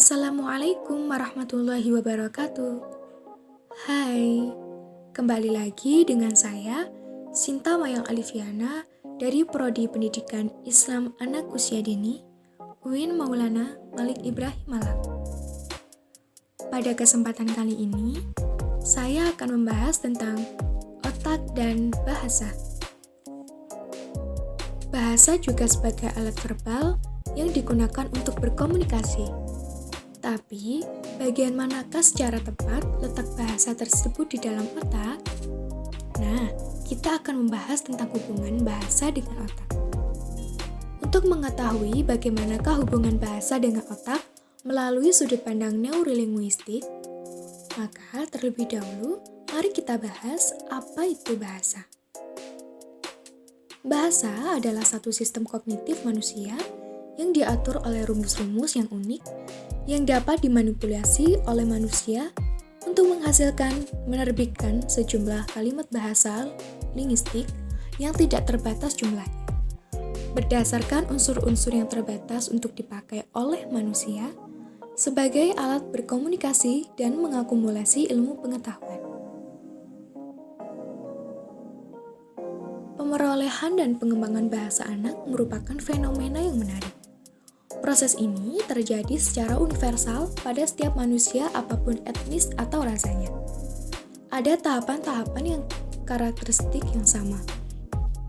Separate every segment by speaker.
Speaker 1: Assalamualaikum warahmatullahi wabarakatuh. Hai, kembali lagi dengan saya, Sinta Mayang Alifiana dari Prodi Pendidikan Islam Anak Usia Dini, UIN Maulana Malik Ibrahim Malang. Pada kesempatan kali ini, saya akan membahas tentang otak dan bahasa. Bahasa juga sebagai alat verbal yang digunakan untuk berkomunikasi. Tapi, bagian manakah secara tepat letak bahasa tersebut di dalam otak? Nah, kita akan membahas tentang hubungan bahasa dengan otak. Untuk mengetahui bagaimanakah hubungan bahasa dengan otak melalui sudut pandang neurolinguistik, maka terlebih dahulu, mari kita bahas apa itu bahasa. Bahasa adalah satu sistem kognitif manusia yang diatur oleh rumus-rumus yang unik yang dapat dimanipulasi oleh manusia untuk menerbitkan sejumlah kalimat bahasa linguistik yang tidak terbatas jumlahnya. Berdasarkan unsur-unsur yang terbatas untuk dipakai oleh manusia sebagai alat berkomunikasi dan mengakumulasi ilmu pengetahuan. Pemerolehan dan pengembangan bahasa anak merupakan fenomena yang menarik. Proses ini terjadi secara universal pada setiap manusia apapun etnis atau rasanya. Ada tahapan-tahapan yang karakteristik yang sama,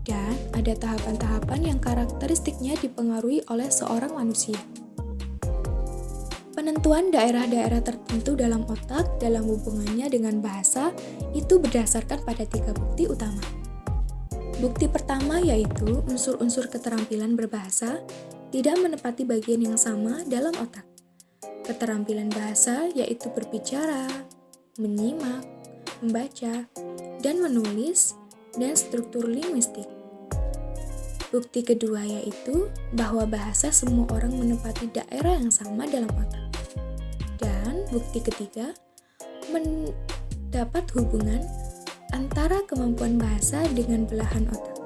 Speaker 1: dan ada tahapan-tahapan yang karakteristiknya dipengaruhi oleh seorang manusia. Penentuan daerah-daerah tertentu dalam otak dalam hubungannya dengan bahasa itu berdasarkan pada 3 bukti utama. Bukti pertama yaitu unsur-unsur keterampilan berbahasa tidak menepati bagian yang sama dalam otak. Keterampilan bahasa yaitu berbicara, menyimak, membaca, dan menulis, dan struktur linguistik. Bukti kedua yaitu bahwa bahasa semua orang menepati daerah yang sama dalam otak. Dan bukti ketiga, mendapat hubungan antara kemampuan bahasa dengan belahan otak.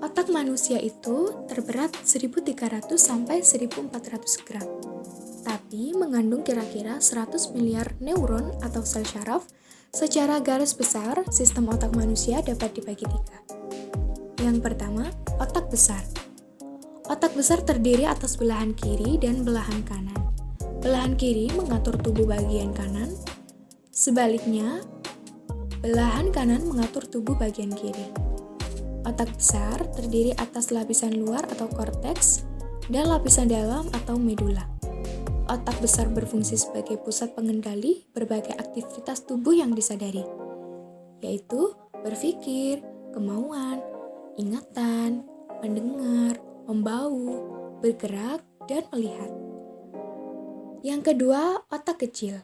Speaker 1: Otak manusia itu terberat 1.300 sampai 1.400 gram, tapi mengandung kira-kira 100 miliar neuron atau sel syaraf. Secara garis besar, sistem otak manusia dapat dibagi 3. Yang pertama, otak besar. Otak besar terdiri atas belahan kiri dan belahan kanan. Belahan kiri mengatur tubuh bagian kanan, sebaliknya, belahan kanan mengatur tubuh bagian kiri. Otak besar terdiri atas lapisan luar atau korteks dan lapisan dalam atau medula. Otak besar berfungsi sebagai pusat pengendali berbagai aktivitas tubuh yang disadari, yaitu berpikir, kemauan, ingatan, mendengar, membau, bergerak, dan melihat. Yang kedua, otak kecil.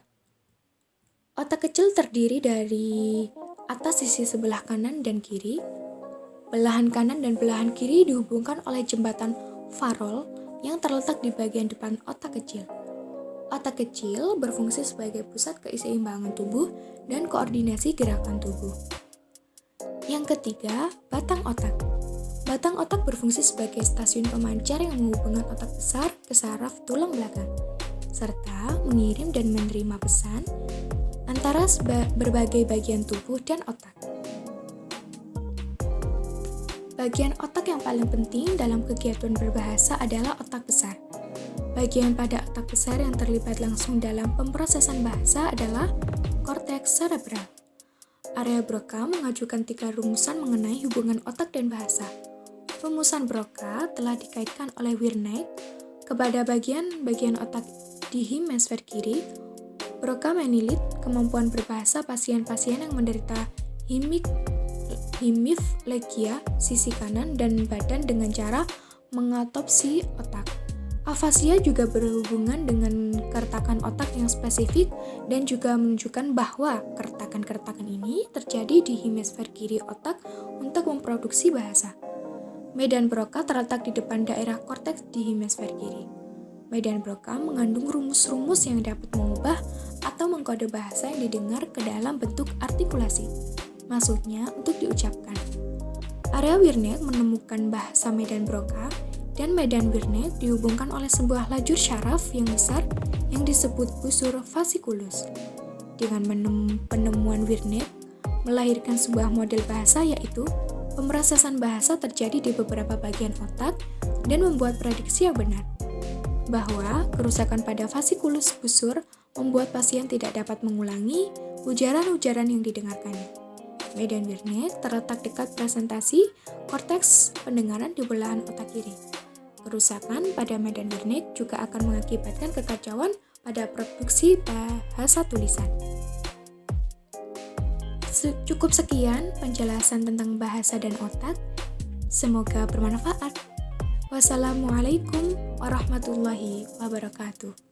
Speaker 1: Otak kecil terdiri dari atas sisi sebelah kanan dan kiri. Belahan kanan dan belahan kiri dihubungkan oleh jembatan farol yang terletak di bagian depan otak kecil. Otak kecil berfungsi sebagai pusat keseimbangan tubuh dan koordinasi gerakan tubuh. Yang ketiga, batang otak. Batang otak berfungsi sebagai stasiun pemancar yang menghubungkan otak besar ke saraf tulang belakang, serta mengirim dan menerima pesan antara berbagai bagian tubuh dan otak. Bagian otak yang paling penting dalam kegiatan berbahasa adalah otak besar. Bagian pada otak besar yang terlibat langsung dalam pemrosesan bahasa adalah korteks cerebral. Area Broca mengajukan 3 rumusan mengenai hubungan otak dan bahasa. Rumusan Broca telah dikaitkan oleh Wernicke kepada bagian-bagian otak di hemisfer kiri. Broca menilik kemampuan berbahasa pasien-pasien yang menderita hemiplegia sisi kanan dan badan dengan cara mengatopsi otak. Afasia juga berhubungan dengan keretakan otak yang spesifik dan juga menunjukkan bahwa keretakan-keretakan ini terjadi di hemisfer kiri otak untuk memproduksi bahasa. Medan Broca terletak di depan daerah korteks di hemisfer kiri. Medan Broca mengandung rumus-rumus yang dapat mengubah atau mengkode bahasa yang didengar ke dalam bentuk artikulasi. Maksudnya untuk diucapkan. Area Wernicke menemukan bahasa Medan Broca, dan Medan Wernicke dihubungkan oleh sebuah lajur syaraf yang besar yang disebut busur fasciculus. Dengan penemuan Wernicke melahirkan sebuah model bahasa, yaitu pemrosesan bahasa terjadi di beberapa bagian otak dan membuat prediksi yang benar bahwa kerusakan pada fasciculus busur membuat pasien tidak dapat mengulangi ujaran-ujaran yang didengarkannya. Medan Wernicke terletak dekat presentasi korteks pendengaran di belahan otak kiri. Kerusakan pada Medan Wernicke juga akan mengakibatkan kekacauan pada produksi bahasa tulisan. Cukup sekian penjelasan tentang bahasa dan otak. Semoga bermanfaat. Wassalamualaikum warahmatullahi wabarakatuh.